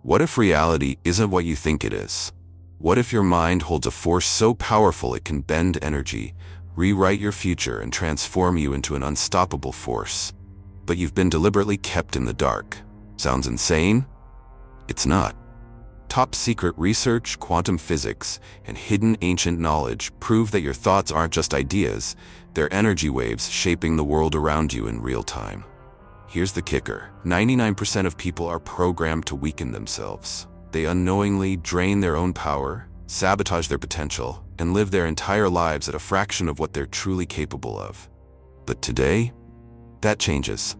What if reality isn't what you think it is? What if your mind holds a force so powerful it can bend energy, rewrite your future, and transform you into an unstoppable force? But you've been deliberately kept in the dark. Sounds insane? It's not. Top secret research, quantum physics, and hidden ancient knowledge prove that your thoughts aren't just ideas, they're energy waves shaping the world around you in real time. Here's the kicker: 99% of people are programmed to weaken themselves. They unknowingly drain their own power, sabotage their potential, and live their entire lives at a fraction of what they're truly capable of. But today, that changes.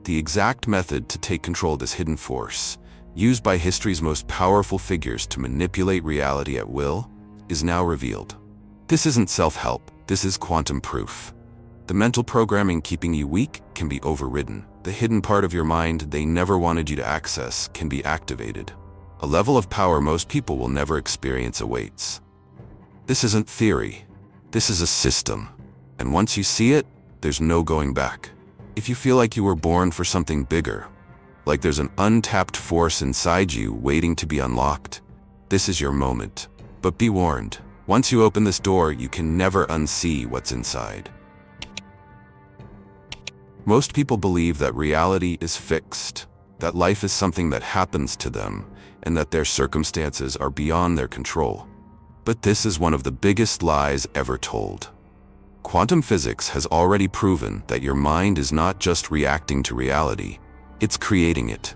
The exact method to take control of this hidden force, used by history's most powerful figures to manipulate reality at will, is now revealed. This isn't self-help, this is quantum proof. The mental programming keeping you weak can be overridden. The hidden part of your mind they never wanted you to access can be activated. A level of power most people will never experience awaits. This isn't theory, this is a system. And once you see it, there's no going back. If you feel like you were born for something bigger, like there's an untapped force inside you waiting to be unlocked, this is your moment. But be warned, once you open this door, you can never unsee what's inside. Most people believe that reality is fixed, that life is something that happens to them, and that their circumstances are beyond their control. But this is one of the biggest lies ever told. Quantum physics has already proven that your mind is not just reacting to reality, it's creating it.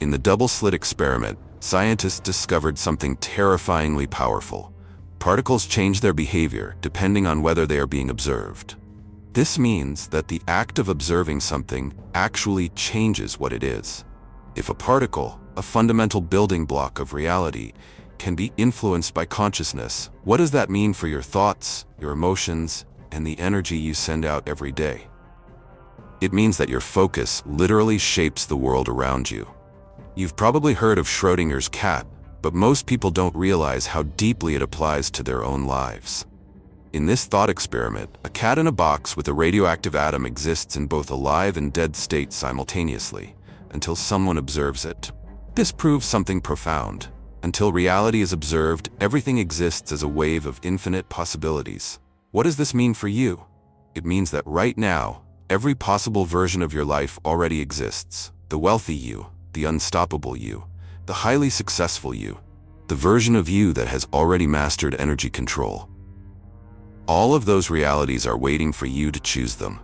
In the double-slit experiment, scientists discovered something terrifyingly powerful. Particles change their behavior depending on whether they are being observed. This means that the act of observing something actually changes what it is. If a particle, a fundamental building block of reality, can be influenced by consciousness, what does that mean for your thoughts, your emotions, and the energy you send out every day? It means that your focus literally shapes the world around you. You've probably heard of Schrödinger's cat, but most people don't realize how deeply it applies to their own lives. In this thought experiment, a cat in a box with a radioactive atom exists in both a live and dead state simultaneously, until someone observes it. This proves something profound. Until reality is observed, everything exists as a wave of infinite possibilities. What does this mean for you? It means that right now, every possible version of your life already exists. The wealthy you, the unstoppable you, the highly successful you, the version of you that has already mastered energy control. All of those realities are waiting for you to choose them.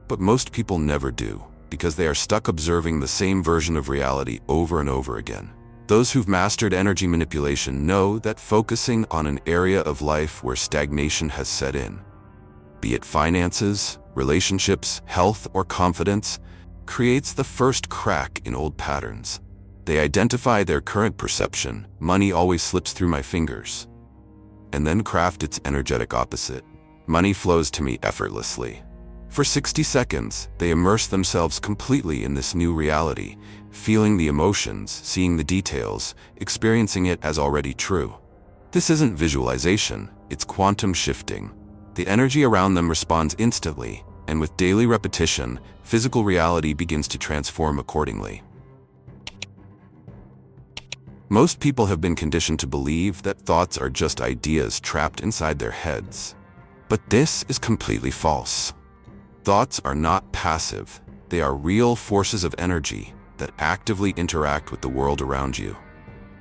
But most people never do, because they are stuck observing the same version of reality over and over again. Those who've mastered energy manipulation know that focusing on an area of life where stagnation has set in, be it finances, relationships, health, or confidence, creates the first crack in old patterns. They identify their current perception, money always slips through my fingers, and then craft its energetic opposite. Money flows to me effortlessly. For 60 seconds, they immerse themselves completely in this new reality, feeling the emotions, seeing the details, experiencing it as already true. This isn't visualization, it's quantum shifting. The energy around them responds instantly, and with daily repetition, physical reality begins to transform accordingly. Most people have been conditioned to believe that thoughts are just ideas trapped inside their heads. But this is completely false. Thoughts are not passive. They are real forces of energy that actively interact with the world around you.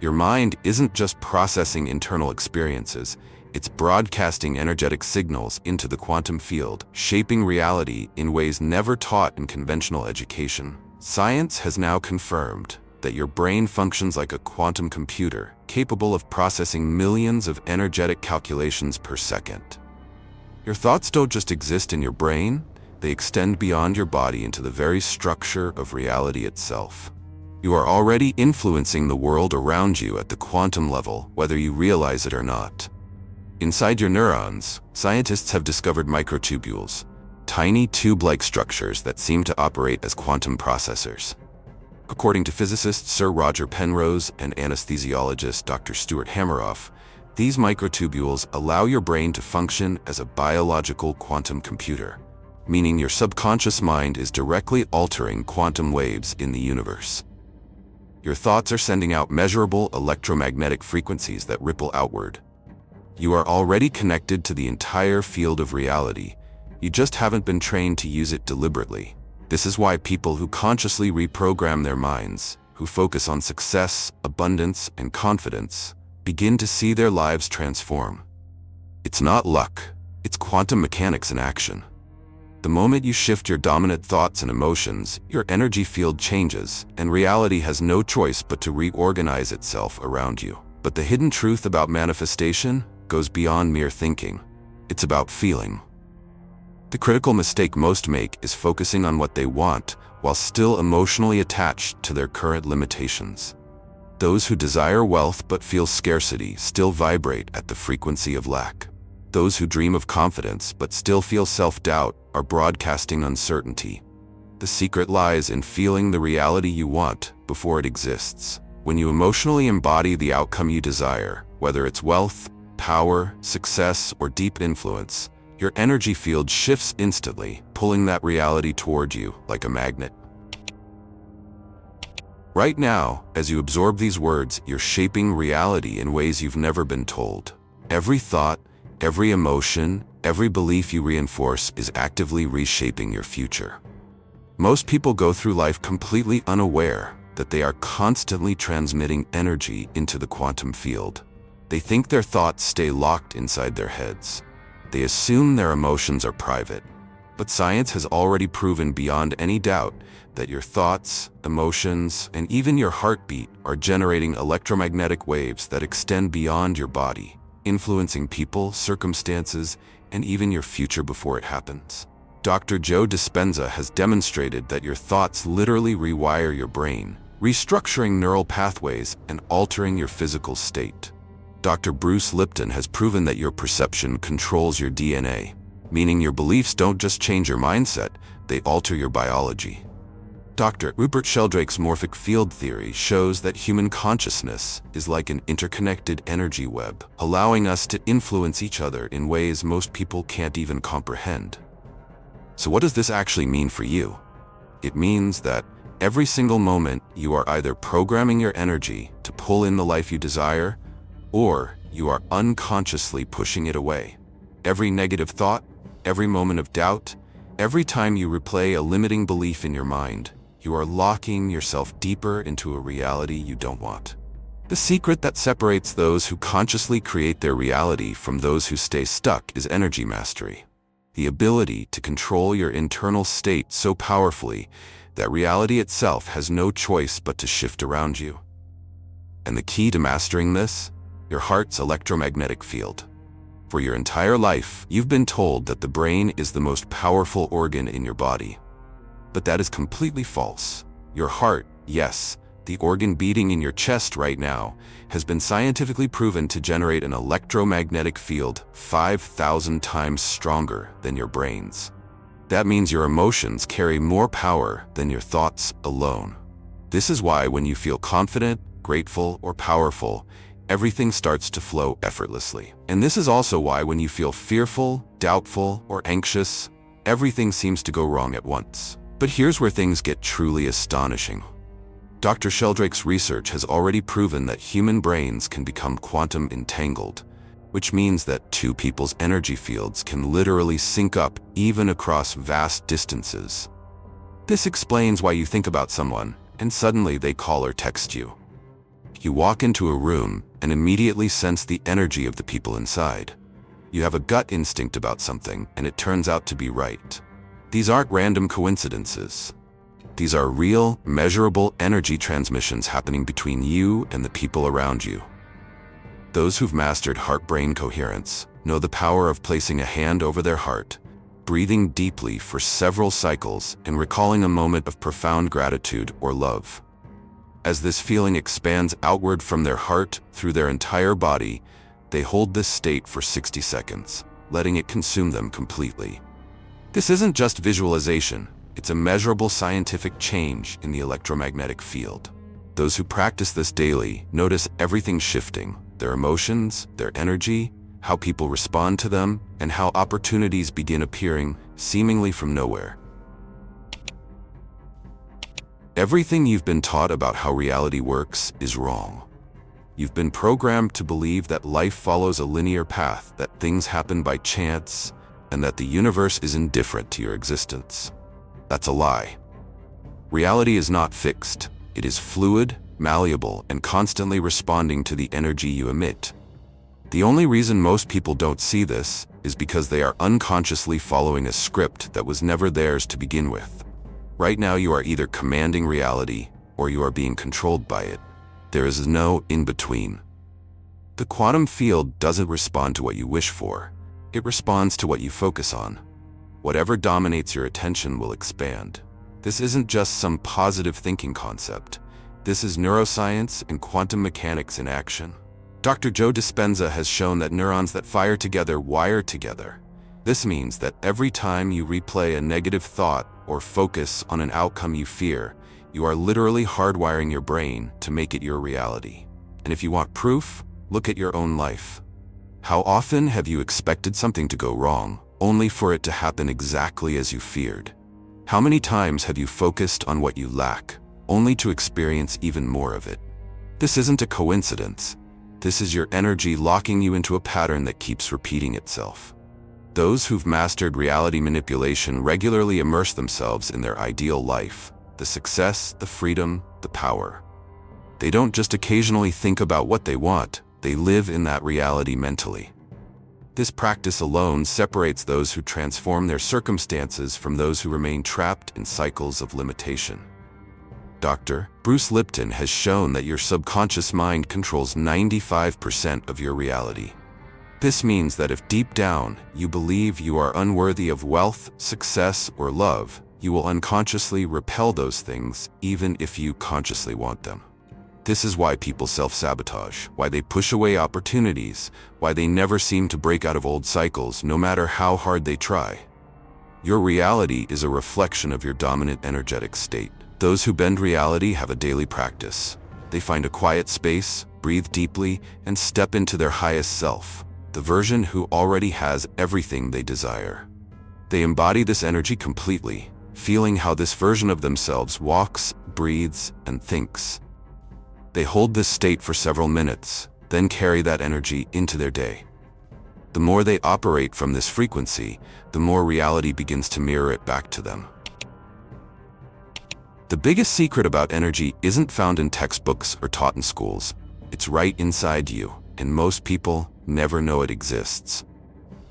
Your mind isn't just processing internal experiences, it's broadcasting energetic signals into the quantum field, shaping reality in ways never taught in conventional education. Science has now confirmed that your brain functions like a quantum computer, capable of processing millions of energetic calculations per second. Your thoughts don't just exist in your brain, they extend beyond your body into the very structure of reality itself. You are already influencing the world around you at the quantum level, whether you realize it or not. Inside your neurons, scientists have discovered microtubules, tiny tube-like structures that seem to operate as quantum processors. According to physicist Sir Roger Penrose and anesthesiologist Dr. Stuart Hameroff, these microtubules allow your brain to function as a biological quantum computer, meaning your subconscious mind is directly altering quantum waves in the universe. Your thoughts are sending out measurable electromagnetic frequencies that ripple outward. You are already connected to the entire field of reality. You just haven't been trained to use it deliberately. This is why people who consciously reprogram their minds, who focus on success, abundance, and confidence, begin to see their lives transform. It's not luck, it's quantum mechanics in action. The moment you shift your dominant thoughts and emotions, your energy field changes, and reality has no choice but to reorganize itself around you. But the hidden truth about manifestation goes beyond mere thinking. It's about feeling. The critical mistake most make is focusing on what they want while still emotionally attached to their current limitations. Those who desire wealth but feel scarcity still vibrate at the frequency of lack. Those who dream of confidence but still feel self-doubt are broadcasting uncertainty. The secret lies in feeling the reality you want before it exists. When you emotionally embody the outcome you desire, whether it's wealth, power, success, or deep influence, your energy field shifts instantly, pulling that reality toward you like a magnet. Right now, as you absorb these words, you're shaping reality in ways you've never been told. Every thought, every emotion, every belief you reinforce is actively reshaping your future. Most people go through life completely unaware that they are constantly transmitting energy into the quantum field. They think their thoughts stay locked inside their heads. They assume their emotions are private. But science has already proven beyond any doubt that your thoughts, emotions, and even your heartbeat are generating electromagnetic waves that extend beyond your body, influencing people, circumstances, and even your future before it happens. Dr. Joe Dispenza has demonstrated that your thoughts literally rewire your brain, restructuring neural pathways and altering your physical state. Dr. Bruce Lipton has proven that your perception controls your DNA, meaning your beliefs don't just change your mindset, they alter your biology. Dr. Rupert Sheldrake's morphic field theory shows that human consciousness is like an interconnected energy web, allowing us to influence each other in ways most people can't even comprehend. So what does this actually mean for you? It means that every single moment you are either programming your energy to pull in the life you desire, or you are unconsciously pushing it away. Every negative thought, every moment of doubt, every time you replay a limiting belief in your mind, you are locking yourself deeper into a reality you don't want. The secret that separates those who consciously create their reality from those who stay stuck is energy mastery. The ability to control your internal state so powerfully that reality itself has no choice but to shift around you. And the key to mastering this? Your heart's electromagnetic field. For your entire life, you've been told that the brain is the most powerful organ in your body. But that is completely false. Your heart, yes, the organ beating in your chest right now, has been scientifically proven to generate an electromagnetic field 5,000 times stronger than your brain's. That means your emotions carry more power than your thoughts alone. This is why when you feel confident, grateful, or powerful, everything starts to flow effortlessly. And this is also why when you feel fearful, doubtful, or anxious, everything seems to go wrong at once. But here's where things get truly astonishing. Dr. Sheldrake's research has already proven that human brains can become quantum entangled, which means that two people's energy fields can literally sync up even across vast distances. This explains why you think about someone, and suddenly they call or text you. You walk into a room and immediately sense the energy of the people inside. You have a gut instinct about something, and it turns out to be right. These aren't random coincidences. These are real, measurable energy transmissions happening between you and the people around you. Those who've mastered heart-brain coherence know the power of placing a hand over their heart, breathing deeply for several cycles, and recalling a moment of profound gratitude or love. As this feeling expands outward from their heart through their entire body, they hold this state for 60 seconds, letting it consume them completely. This isn't just visualization, it's a measurable scientific change in the electromagnetic field. Those who practice this daily notice everything shifting, their emotions, their energy, how people respond to them, and how opportunities begin appearing seemingly from nowhere. Everything you've been taught about how reality works is wrong. You've been programmed to believe that life follows a linear path, that things happen by chance, and that the universe is indifferent to your existence. That's a lie. Reality is not fixed. It is fluid, malleable, and constantly responding to the energy you emit. The only reason most people don't see this is because they are unconsciously following a script that was never theirs to begin with. Right now, you are either commanding reality or you are being controlled by it. There is no in-between. The quantum field doesn't respond to what you wish for. It responds to what you focus on. Whatever dominates your attention will expand. This isn't just some positive thinking concept. This is neuroscience and quantum mechanics in action. Dr. Joe Dispenza has shown that neurons that fire together wire together. This means that every time you replay a negative thought or focus on an outcome you fear, you are literally hardwiring your brain to make it your reality. And if you want proof, look at your own life. How often have you expected something to go wrong, only for it to happen exactly as you feared? How many times have you focused on what you lack, only to experience even more of it? This isn't a coincidence. This is your energy locking you into a pattern that keeps repeating itself. Those who've mastered reality manipulation regularly immerse themselves in their ideal life, the success, the freedom, the power. They don't just occasionally think about what they want, they live in that reality mentally. This practice alone separates those who transform their circumstances from those who remain trapped in cycles of limitation. Dr. Bruce Lipton has shown that your subconscious mind controls 95% of your reality. This means that if deep down you believe you are unworthy of wealth, success, or love, you will unconsciously repel those things even if you consciously want them. This is why people self-sabotage, why they push away opportunities, why they never seem to break out of old cycles no matter how hard they try. Your reality is a reflection of your dominant energetic state. Those who bend reality have a daily practice. They find a quiet space, breathe deeply, and step into their highest self, the version who already has everything they desire. They embody this energy completely, feeling how this version of themselves walks, breathes, and thinks. They hold this state for several minutes, then carry that energy into their day. The more they operate from this frequency, the more reality begins to mirror it back to them. The biggest secret about energy isn't found in textbooks or taught in schools. It's right inside you, and most people never know it exists.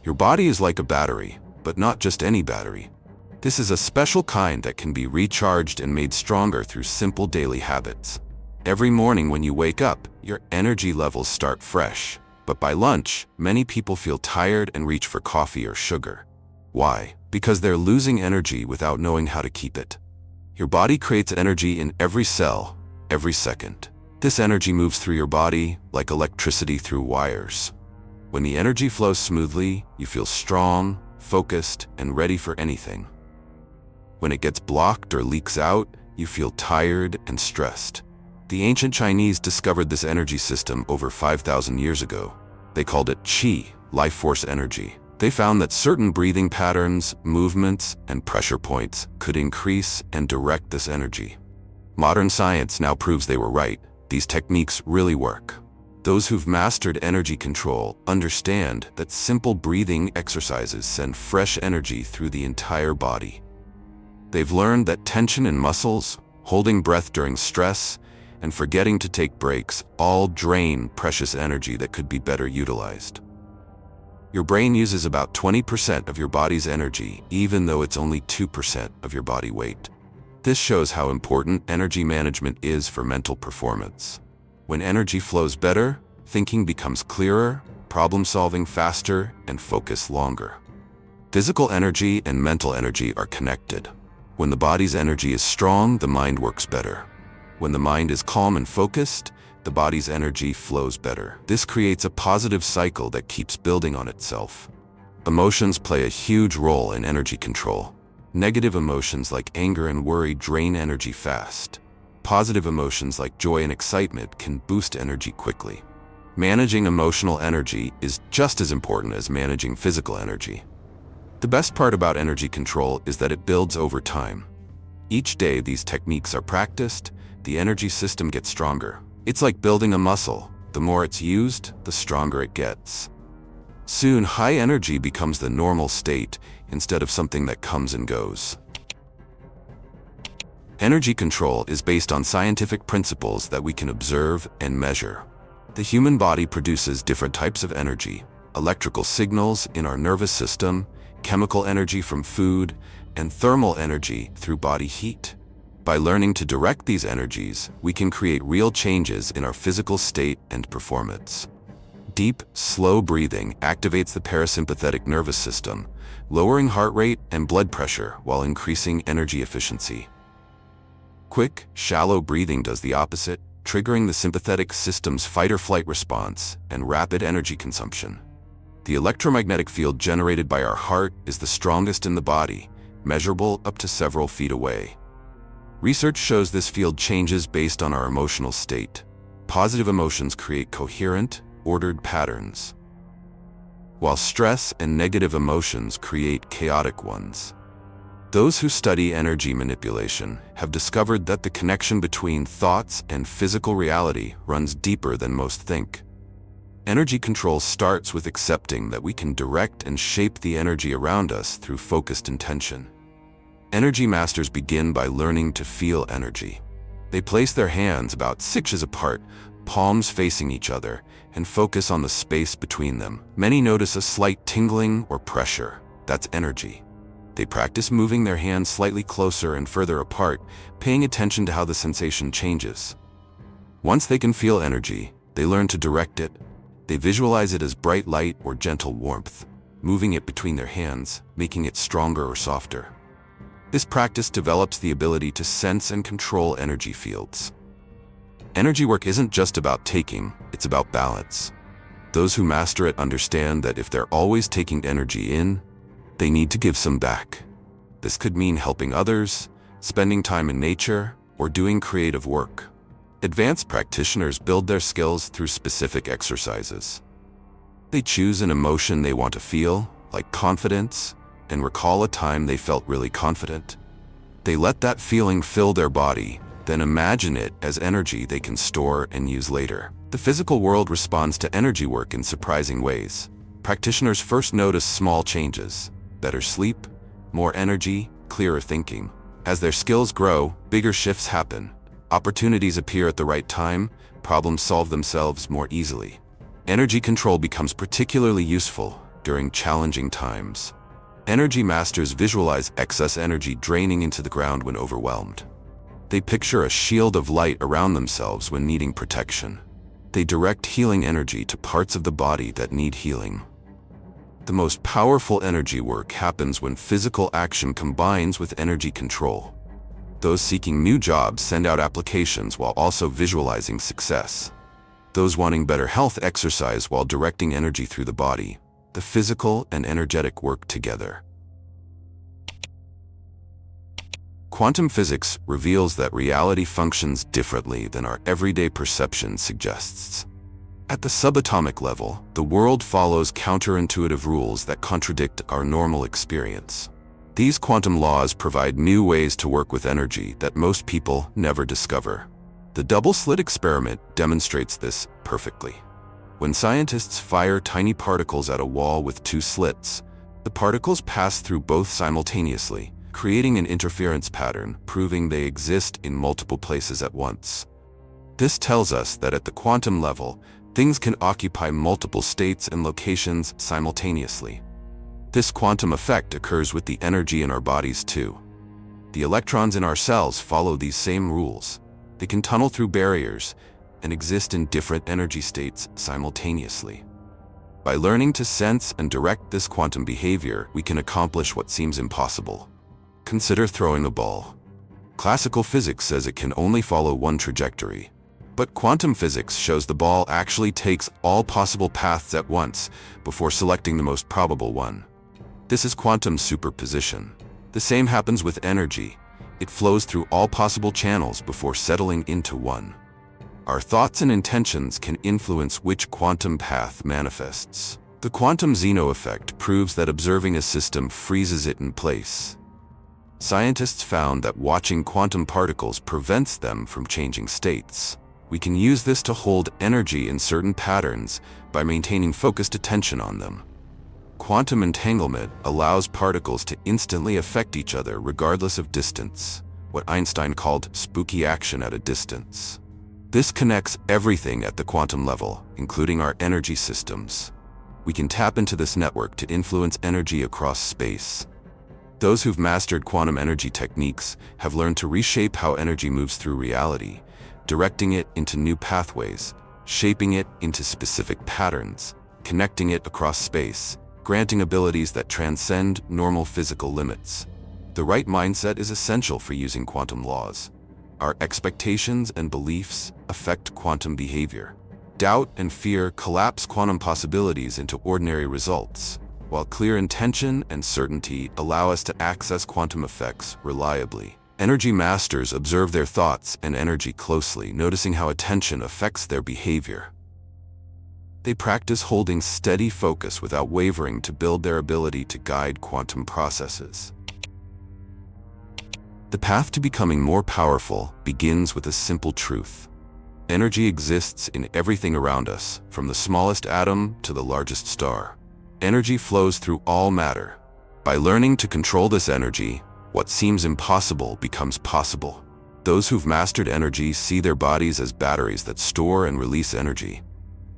Your body is like a battery, but not just any battery. This is a special kind that can be recharged and made stronger through simple daily habits. Every morning when you wake up, your energy levels start fresh. But by lunch, many people feel tired and reach for coffee or sugar. Why? Because they're losing energy without knowing how to keep it. Your body creates energy in every cell, every second. This energy moves through your body like electricity through wires. When the energy flows smoothly, you feel strong, focused, and ready for anything. When it gets blocked or leaks out, you feel tired and stressed. The ancient Chinese discovered this energy system over 5,000 years ago. They called it qi, life force energy. They found that certain breathing patterns, movements, and pressure points could increase and direct this energy. Modern science now proves they were right. These techniques really work. Those who've mastered energy control understand that simple breathing exercises send fresh energy through the entire body. They've learned that tension in muscles, holding breath during stress, and forgetting to take breaks all drain precious energy that could be better utilized. Your brain uses about 20% of your body's energy, even though it's only 2% of your body weight. This shows how important energy management is for mental performance. When energy flows better, thinking becomes clearer, problem-solving faster, and focus longer. Physical energy and mental energy are connected. When the body's energy is strong, the mind works better. When the mind is calm and focused, the body's energy flows better. This creates a positive cycle that keeps building on itself. Emotions play a huge role in energy control. Negative emotions like anger and worry drain energy fast. Positive emotions like joy and excitement can boost energy quickly. Managing emotional energy is just as important as managing physical energy. The best part about energy control is that it builds over time. Each day these techniques are practiced, the energy system gets stronger. It's like building a muscle. The more it's used, the stronger it gets. Soon, high energy becomes the normal state instead of something that comes and goes. Energy control is based on scientific principles that we can observe and measure. The human body produces different types of energy: electrical signals in our nervous system, chemical energy from food, and thermal energy through body heat. By learning to direct these energies, we can create real changes in our physical state and performance. Deep, slow breathing activates the parasympathetic nervous system, lowering heart rate and blood pressure while increasing energy efficiency. Quick, shallow breathing does the opposite, triggering the sympathetic system's fight-or-flight response and rapid energy consumption. The electromagnetic field generated by our heart is the strongest in the body, measurable up to several feet away. Research shows this field changes based on our emotional state. Positive emotions create coherent, ordered patterns, while stress and negative emotions create chaotic ones. Those who study energy manipulation have discovered that the connection between thoughts and physical reality runs deeper than most think. Energy control starts with accepting that we can direct and shape the energy around us through focused intention. Energy masters begin by learning to feel energy. They place their hands about 6 inches apart, palms facing each other, and focus on the space between them. Many notice a slight tingling or pressure. That's energy. They practice moving their hands slightly closer and further apart, paying attention to how the sensation changes. Once they can feel energy, they learn to direct it. They visualize it as bright light or gentle warmth, moving it between their hands, making it stronger or softer. This practice develops the ability to sense and control energy fields. Energy work isn't just about taking, it's about balance. Those who master it understand that if they're always taking energy in, they need to give some back. This could mean helping others, spending time in nature, or doing creative work. Advanced practitioners build their skills through specific exercises. They choose an emotion they want to feel, like confidence, and recall a time they felt really confident. They let that feeling fill their body, then imagine it as energy they can store and use later. The physical world responds to energy work in surprising ways. Practitioners first notice small changes: better sleep, more energy, clearer thinking. As their skills grow, bigger shifts happen. Opportunities appear at the right time, problems solve themselves more easily. Energy control becomes particularly useful during challenging times. Energy masters visualize excess energy draining into the ground when overwhelmed. They picture a shield of light around themselves when needing protection. They direct healing energy to parts of the body that need healing. The most powerful energy work happens when physical action combines with energy control. Those seeking new jobs send out applications while also visualizing success. Those wanting better health exercise while directing energy through the body. The physical and energetic work together. Quantum physics reveals that reality functions differently than our everyday perception suggests. At the subatomic level, the world follows counterintuitive rules that contradict our normal experience. These quantum laws provide new ways to work with energy that most people never discover. The double-slit experiment demonstrates this perfectly. When scientists fire tiny particles at a wall with 2 slits, the particles pass through both simultaneously, creating an interference pattern, proving they exist in multiple places at once. This tells us that at the quantum level, things can occupy multiple states and locations simultaneously. This quantum effect occurs with the energy in our bodies too. The electrons in our cells follow these same rules. They can tunnel through barriers and exist in different energy states simultaneously. By learning to sense and direct this quantum behavior, we can accomplish what seems impossible. Consider throwing a ball. Classical physics says it can only follow one trajectory. But quantum physics shows the ball actually takes all possible paths at once before selecting the most probable one. This is quantum superposition. The same happens with energy. It flows through all possible channels before settling into one. Our thoughts and intentions can influence which quantum path manifests. The quantum Zeno effect proves that observing a system freezes it in place. Scientists found that watching quantum particles prevents them from changing states. We can use this to hold energy in certain patterns by maintaining focused attention on them. Quantum entanglement allows particles to instantly affect each other regardless of distance, what Einstein called spooky action at a distance. This connects everything at the quantum level, including our energy systems. We can tap into this network to influence energy across space. Those who've mastered quantum energy techniques have learned to reshape how energy moves through reality, directing it into new pathways, shaping it into specific patterns, connecting it across space, granting abilities that transcend normal physical limits. The right mindset is essential for using quantum laws. Our expectations and beliefs affect quantum behavior. Doubt and fear collapse quantum possibilities into ordinary results, while clear intention and certainty allow us to access quantum effects reliably. Energy masters observe their thoughts and energy closely, noticing how attention affects their behavior. They practice holding steady focus without wavering to build their ability to guide quantum processes. The path to becoming more powerful begins with a simple truth. Energy exists in everything around us, from the smallest atom to the largest star. Energy flows through all matter. By learning to control this energy, what seems impossible becomes possible. Those who've mastered energy see their bodies as batteries that store and release energy.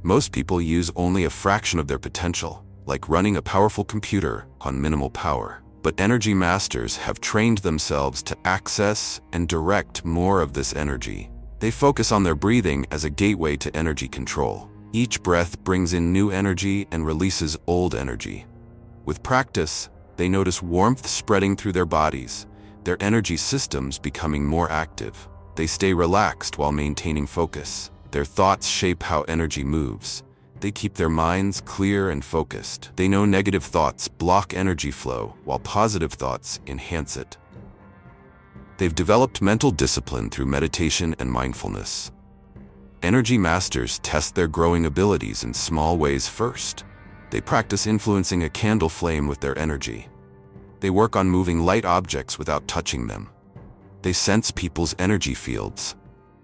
Most people use only a fraction of their potential, like running a powerful computer on minimal power. But energy masters have trained themselves to access and direct more of this energy. They focus on their breathing as a gateway to energy control. Each breath brings in new energy and releases old energy. With practice, they notice warmth spreading through their bodies, their energy systems becoming more active. They stay relaxed while maintaining focus. Their thoughts shape how energy moves. They keep their minds clear and focused. They know negative thoughts block energy flow, while positive thoughts enhance it. They've developed mental discipline through meditation and mindfulness. Energy masters test their growing abilities in small ways first. They practice influencing a candle flame with their energy. They work on moving light objects without touching them. They sense people's energy fields.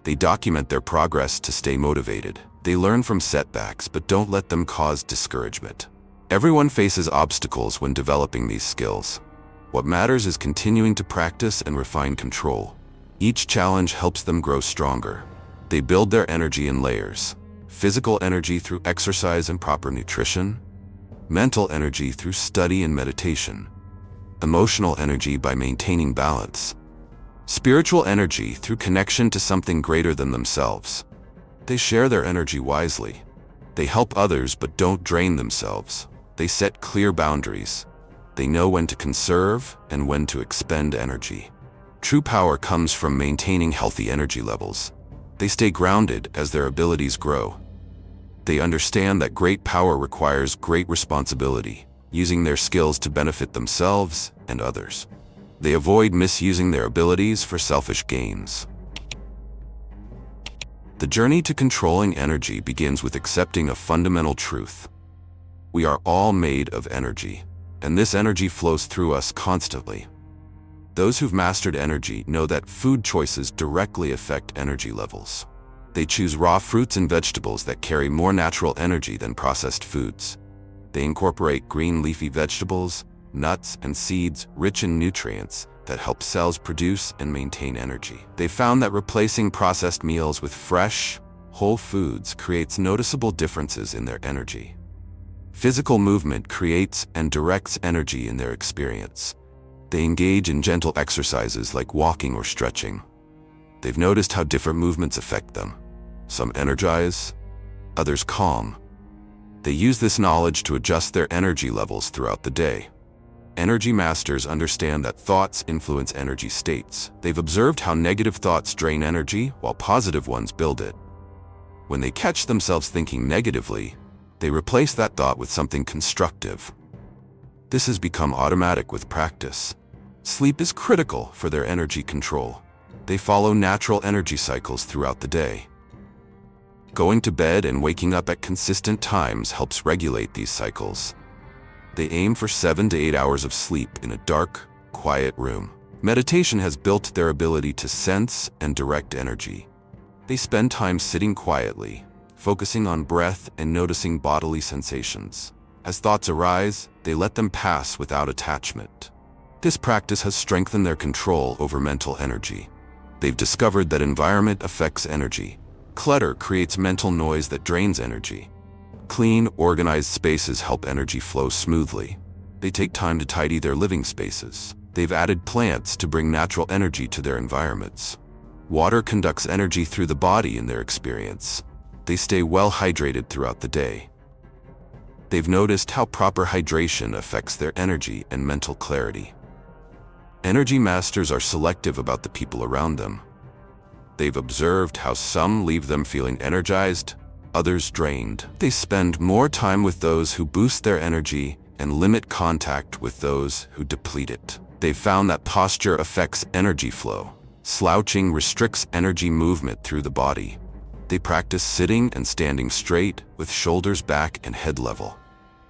They document their progress to stay motivated. They learn from setbacks but don't let them cause discouragement. Everyone faces obstacles when developing these skills. What matters is continuing to practice and refine control. Each challenge helps them grow stronger. They build their energy in layers. Physical energy through exercise and proper nutrition. Mental energy through study and meditation. Emotional energy by maintaining balance. Spiritual energy through connection to something greater than themselves. They share their energy wisely. They help others but don't drain themselves. They set clear boundaries. They know when to conserve and when to expend energy. True power comes from maintaining healthy energy levels. They stay grounded as their abilities grow. They understand that great power requires great responsibility, using their skills to benefit themselves and others. They avoid misusing their abilities for selfish gains. The journey to controlling energy begins with accepting a fundamental truth. We are all made of energy, and this energy flows through us constantly. Those who've mastered energy know that food choices directly affect energy levels. They choose raw fruits and vegetables that carry more natural energy than processed foods. They incorporate green leafy vegetables, nuts, and seeds rich in nutrients that help cells produce and maintain energy. They found that replacing processed meals with fresh, whole foods creates noticeable differences in their energy. Physical movement creates and directs energy in their experience. They engage in gentle exercises like walking or stretching. They've noticed how different movements affect them. Some energize, others calm. They use this knowledge to adjust their energy levels throughout the day. Energy masters understand that thoughts influence energy states. They've observed how negative thoughts drain energy while positive ones build it. When they catch themselves thinking negatively, they replace that thought with something constructive. This has become automatic with practice. Sleep is critical for their energy control. They follow natural energy cycles throughout the day. Going to bed and waking up at consistent times helps regulate these cycles. They aim for 7 to 8 hours of sleep in a dark, quiet room. Meditation has built their ability to sense and direct energy. They spend time sitting quietly, focusing on breath and noticing bodily sensations. As thoughts arise, they let them pass without attachment. This practice has strengthened their control over mental energy. They've discovered that environment affects energy. Clutter creates mental noise that drains energy. Clean, organized spaces help energy flow smoothly. They take time to tidy their living spaces. They've added plants to bring natural energy to their environments. Water conducts energy through the body in their experience. They stay well hydrated throughout the day. They've noticed how proper hydration affects their energy and mental clarity. Energy masters are selective about the people around them. They've observed how some leave them feeling energized, others drained. They spend more time with those who boost their energy and limit contact with those who deplete it. They've found that posture affects energy flow. Slouching restricts energy movement through the body. They practice sitting and standing straight with shoulders back and head level.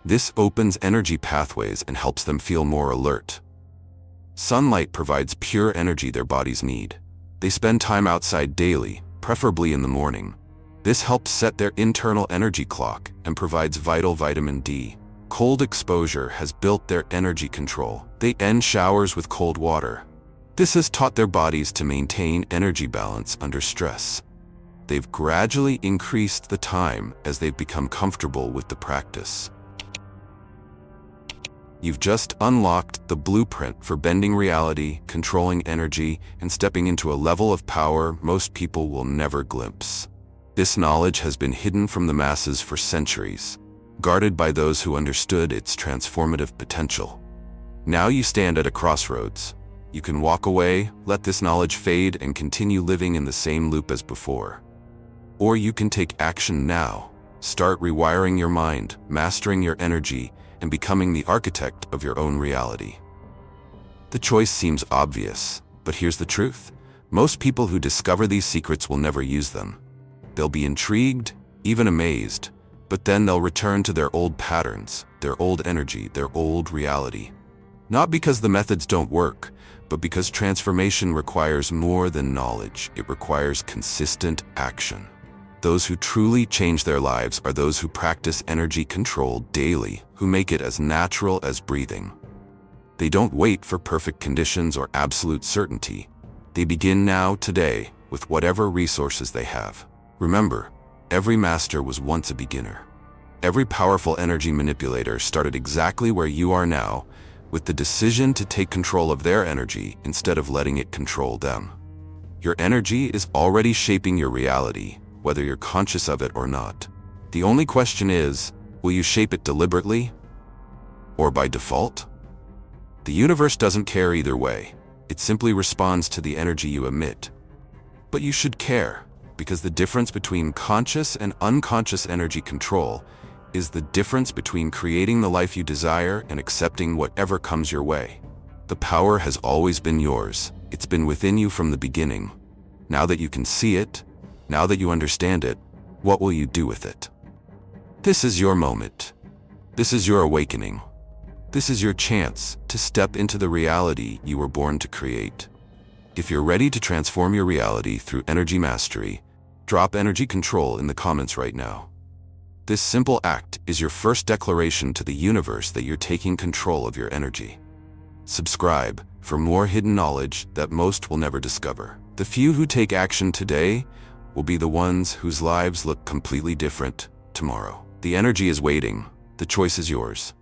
This opens energy pathways and helps them feel more alert. Sunlight provides pure energy their bodies need. They spend time outside daily, preferably in the morning. This helps set their internal energy clock and provides vital vitamin D. Cold exposure has built their energy control. They end showers with cold water. This has taught their bodies to maintain energy balance under stress. They've gradually increased the time as they've become comfortable with the practice. You've just unlocked the blueprint for bending reality, controlling energy, and stepping into a level of power most people will never glimpse. This knowledge has been hidden from the masses for centuries, guarded by those who understood its transformative potential. Now you stand at a crossroads. You can walk away, let this knowledge fade, and continue living in the same loop as before. Or you can take action now. Start rewiring your mind, mastering your energy, and becoming the architect of your own reality. The choice seems obvious, but here's the truth. Most people who discover these secrets will never use them. They'll be intrigued, even amazed, but then they'll return to their old patterns, their old energy, their old reality. Not because the methods don't work, but because transformation requires more than knowledge. It requires consistent action. Those who truly change their lives are those who practice energy control daily, who make it as natural as breathing. They don't wait for perfect conditions or absolute certainty. They begin now, today, with whatever resources they have. Remember, every master was once a beginner. Every powerful energy manipulator started exactly where you are now, with the decision to take control of their energy instead of letting it control them. Your energy is already shaping your reality, whether you're conscious of it or not. The only question is, will you shape it deliberately or by default? The universe doesn't care either way. It simply responds to the energy you emit. But you should care, because the difference between conscious and unconscious energy control is the difference between creating the life you desire and accepting whatever comes your way. The power has always been yours. It's been within you from the beginning. Now that you can see it, now that you understand it, what will you do with it? This is your moment. This is your awakening. This is your chance to step into the reality you were born to create. If you're ready to transform your reality through energy mastery, drop energy control in the comments right now. This simple act is your first declaration to the universe that you're taking control of your energy. Subscribe for more hidden knowledge that most will never discover. The few who take action today will be the ones whose lives look completely different tomorrow. The energy is waiting. The choice is yours.